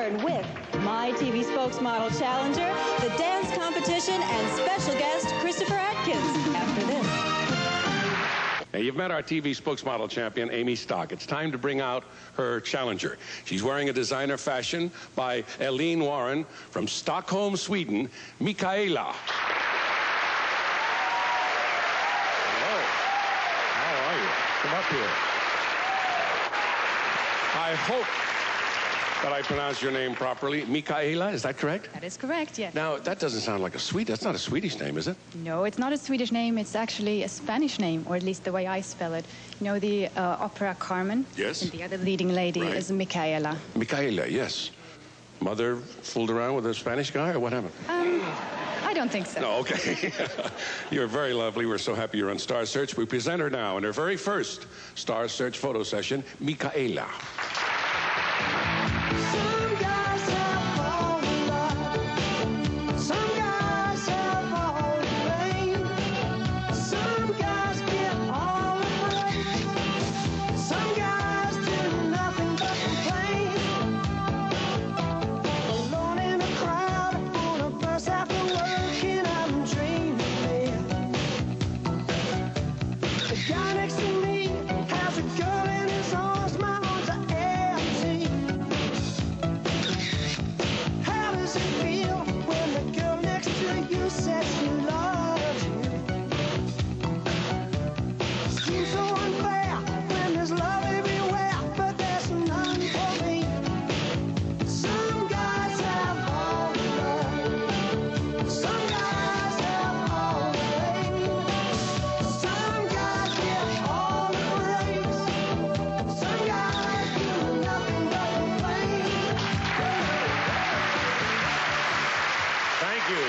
return with my TV spokesmodel challenger, the dance competition, and special guest Christopher Atkins after this. Now, you've met our TV spokesmodel champion, Amy Stock. It's time to bring out her challenger. She's wearing a designer fashion by Eileen Warren from Stockholm, Sweden, Mikaela. Hello. How are you? Come up here. I hope that I pronounced your name properly. Mikaela, is that correct? That is correct, yes. Now, that doesn't sound like that's not a Swedish name, is it? No, it's not a Swedish name. It's actually a Spanish name, or at least the way I spell it. You know the opera Carmen? Yes. And the other leading lady is Mikaela. Mikaela, yes. Mother fooled around with a Spanish guy, or what happened? I don't think so. No, okay. You're very lovely. We're so happy you're on Star Search. We present her now in her very first Star Search photo session, Mikaela.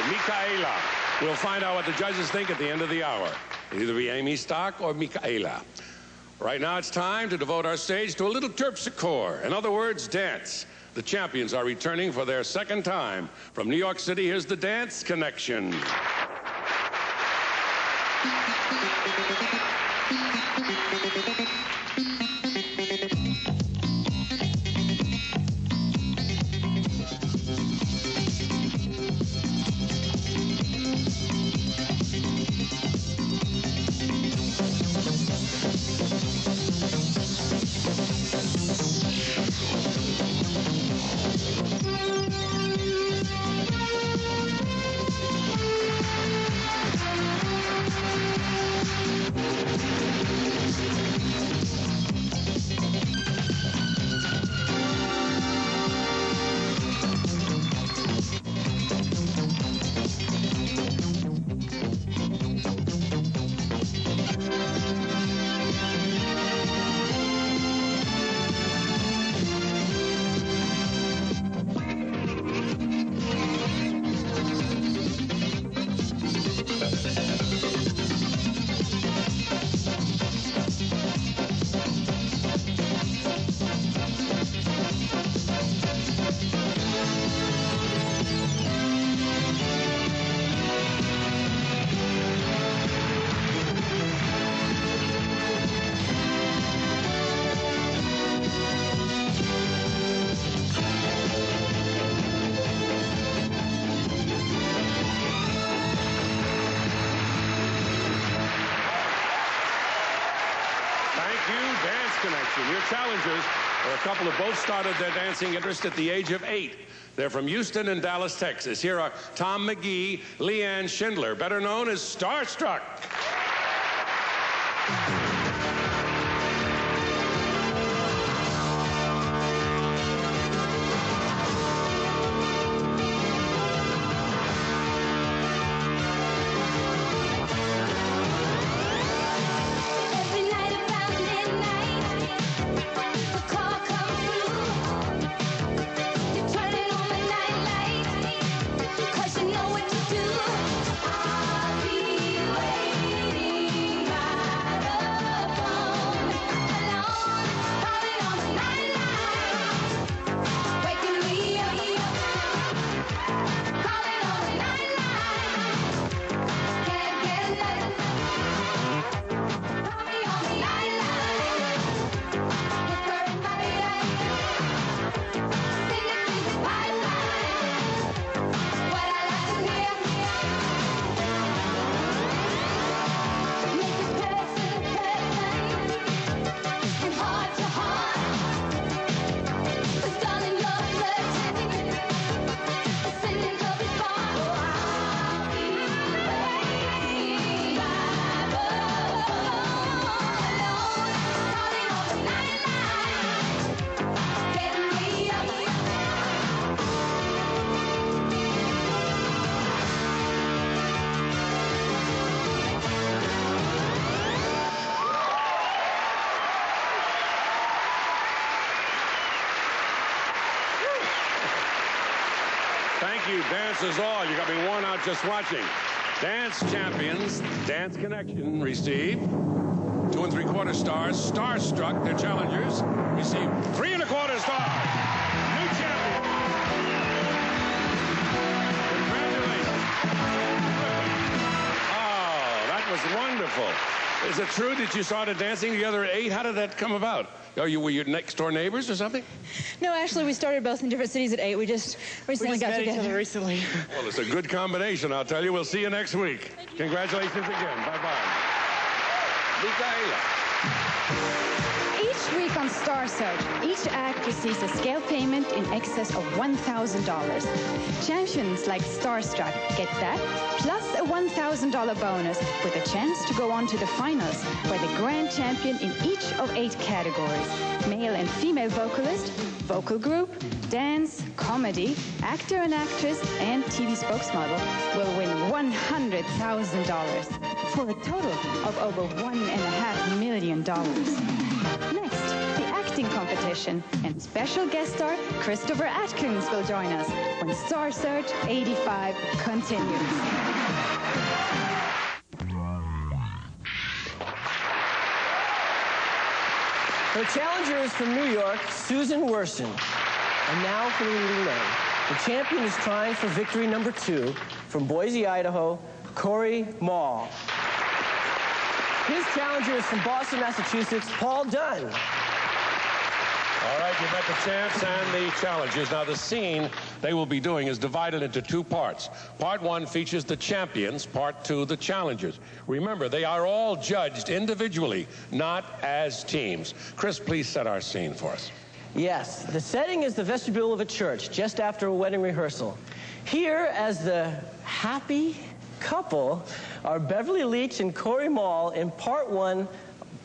Mikaela. We'll find out what the judges think at the end of the hour. It'll either be Amy Stock or Mikaela. Right now it's time to devote our stage to a little terpsichore. In other words, dance. The champions are returning for their second time. From New York City, here's the Dance Connection. Connection. Your challengers are a couple who both started their dancing interest at the age of 8. They're from Houston and Dallas, Texas. Here are Tom McGee, Leanne Schindler, better known as Starstruck. I'll be waiting, my love. Thank you. Dance is all. You got me worn out just watching. Dance champions, Dance Connection, receive 2 3/4 stars. Starstruck, their challengers, receive 3 1/4 stars. New champion. Congratulations. Oh, that was wonderful. Is it true that you started dancing together at 8? How did that come about? Were you next door neighbors or something? No, actually, we started both in different cities at 8. We just recently got met each together. other recently. Well, it's a good combination, I'll tell you. We'll see you next week. Congratulations again. Bye-bye. Michaela. Each week on Star Search, each act receives a scale payment in excess of $1,000. Champions like Starstruck get that, plus a $1,000 bonus with a chance to go on to the finals, where the grand champion in each of 8 categories, male and female vocalist, vocal group, dance, comedy, actor and actress, and TV spokesmodel, will win $100,000 for a total of over $1.5 million. Next, the acting competition, and special guest star Christopher Atkins will join us when Star Search 85 continues. Her challenger is from New York, Susan Werson. And now for the leading men. The champion is trying for victory number 2 from Boise, Idaho, Corey Mall. His challenger is from Boston, Massachusetts, Paul Dunn. All right, you met the champs and the challengers. Now, the scene they will be doing is divided into 2 parts. Part 1 features the champions. Part 2, the challengers. Remember, they are all judged individually, not as teams. Chris, please set our scene for us. Yes, the setting is the vestibule of a church just after a wedding rehearsal. Here, as the happy couple, are Beverly Leach and Corey Mall in part 1,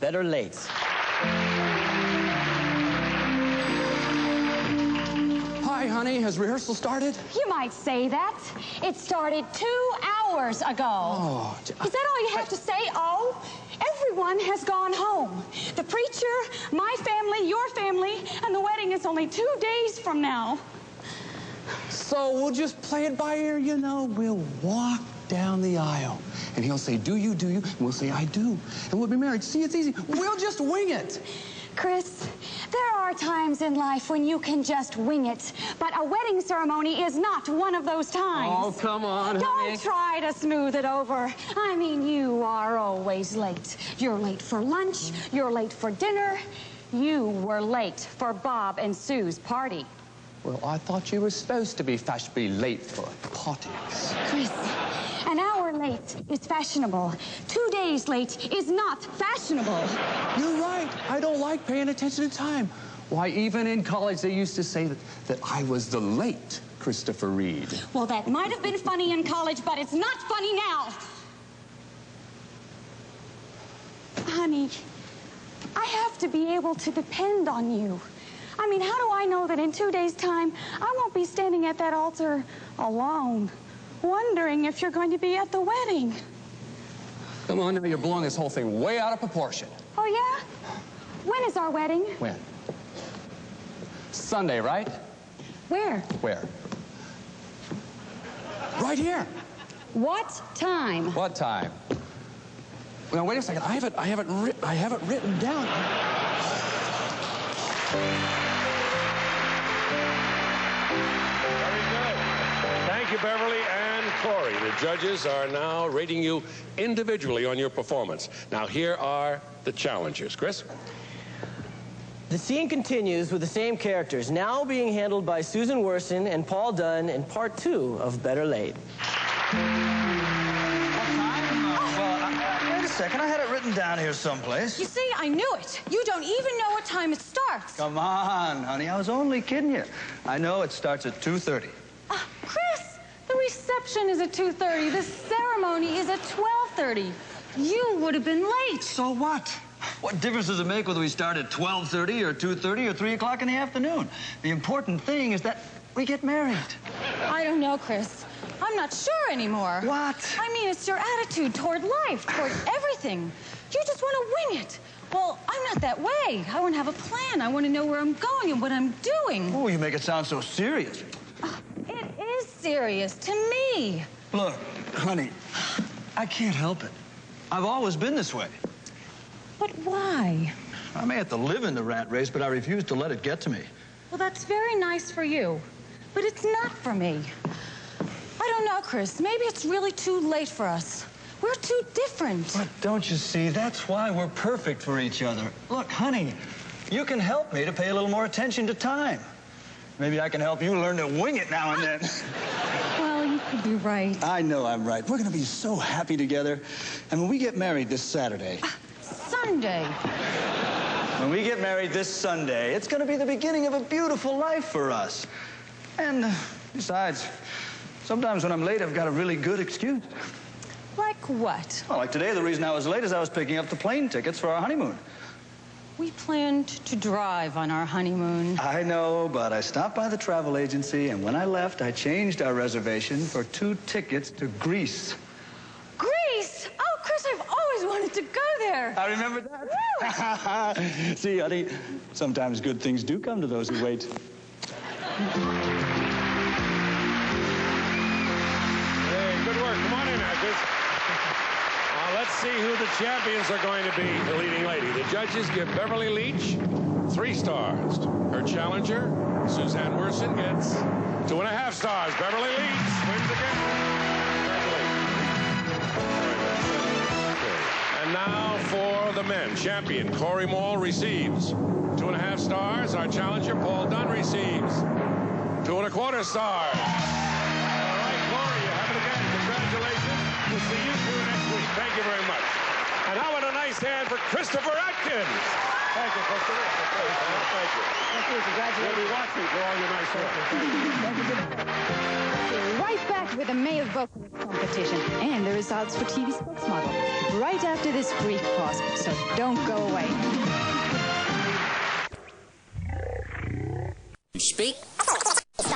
Better Late. Hi, honey. Has rehearsal started? You might say that. It started 2 hours ago. Oh, Is that all you have to say? Oh, everyone has gone home. The preacher, my family, your family, and the wedding is only 2 days from now. So we'll just play it by ear, you know. We'll walk down the aisle, and he'll say, do you, and we'll say, I do, and we'll be married. See, it's easy. We'll just wing it. Chris, there are times in life when you can just wing it, but a wedding ceremony is not one of those times. Oh, come on, honey. Don't try to smooth it over. I mean, you are always late. You're late for lunch. You're late for dinner. You were late for Bob and Sue's party. Well, I thought you were supposed to be fashionably late for parties. Chris, an hour late is fashionable. 2 days late is not fashionable. You're right. I don't like paying attention to time. Why, even in college, they used to say that I was the late Christopher Reed. Well, that might have been funny in college, but it's not funny now. Honey, I have to be able to depend on you. I mean, how do I know that in 2 days' time, I won't be standing at that altar alone, wondering if you're going to be at the wedding? Come on, now you're blowing this whole thing way out of proportion. Oh, yeah? When is our wedding? When? Sunday, right? Where? Where? Right here. What time? What time? Now, wait a second. I have it written down. Very good. Thank you, Beverly and Corey. The judges are now rating you individually on your performance. Now, here are the challengers. Chris? The scene continues with the same characters, now being handled by Susan Werson and Paul Dunn in part 2 of Better Late. Wait a second, I had it written down here someplace. You see, I knew it. You don't even know what time it starts. Come on, honey, I was only kidding you. I know it starts at 2:30. Chris, the reception is at 2:30. The ceremony is at 12:30. You would have been late. So what? What difference does it make whether we start at 12:30 or 2:30 or 3 o'clock in the afternoon? The important thing is that we get married. I don't know, Chris. I'm not sure anymore. What? I mean, it's your attitude toward life, toward everything. You just want to wing it. Well, I'm not that way. I want to have a plan. I want to know where I'm going and what I'm doing. Oh, you make it sound so serious. It is serious to me. Look, honey, I can't help it. I've always been this way. But why? I may have to live in the rat race, but I refuse to let it get to me. Well, that's very nice for you, but it's not for me. I don't know, Chris. Maybe it's really too late for us. We're too different. But don't you see, that's why we're perfect for each other. Look, honey, you can help me to pay a little more attention to time. Maybe I can help you learn to wing it now and then. Well, you could be right. I know I'm right. We're going to be so happy together. And when we get married this Saturday... Sunday. When we get married this Sunday, it's going to be the beginning of a beautiful life for us. And besides, sometimes when I'm late, I've got a really good excuse. Like what? Well, like today, the reason I was late is I was picking up the plane tickets for our honeymoon. We planned to drive on our honeymoon. I know, but I stopped by the travel agency, and when I left, I changed our reservation for 2 tickets to Greece. Greece! Oh, Chris, I've always wanted to go there. I remember that. See, honey, sometimes good things do come to those who wait. Hey, good work. Come on in, actors. Let's see who the champions are going to be, the leading lady. The judges give Beverly Leach 3 stars. Her challenger, Suzanne Werson, gets 2.5 stars. Beverly Leach wins again. Congratulations. And now for the men. Champion Corey Mall receives 2.5 stars. Our challenger, Paul Dunn, receives 2.25 stars. All right, Corey, you have it again. Congratulations. We'll see you two next week. Thank you very much. And how about a nice hand for Christopher Atkins? Thank you, Christopher. Thank you. Thank you. Congratulations. We'll be watching for all your nice work. Right back with the male vocalist competition and the results for TV spokesmodel. Right after this brief pause, so don't go away. Speak. For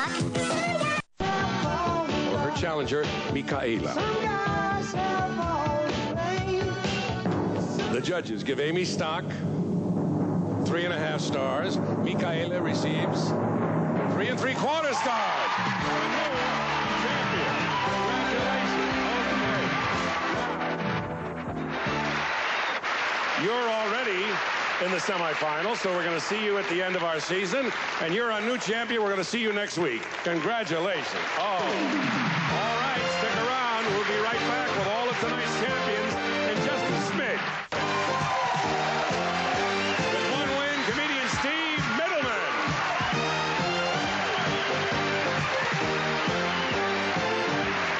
her challenger, Michaela. The judges give Amy Stock 3.5 stars. Michaela receives 3 3/4 stars. Champion. Congratulations. Okay. You're already in the semifinals, so we're going to see you at the end of our season. And you're our new champion. We're going to see you next week. Congratulations. Oh. All right, stick around. We'll be right back with all of tonight's champions in just a smidge. With 1 win, comedian Steve Middleman.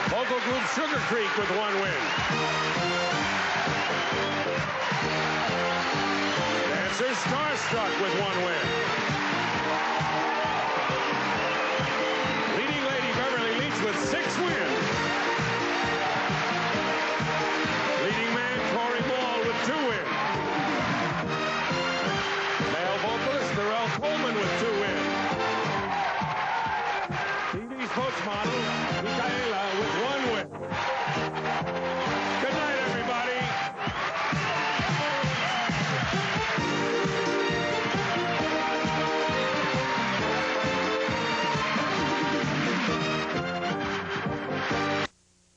Vocal group Sugar Creek with 1 win. Dancer Starstruck with 1 win. Leading lady Beverly Leach with 6 wins. Leading man Corey Ball with 2 wins. Male vocalist Darrell Coleman with 2 wins. TV spokesmodel Michaela with 1 win.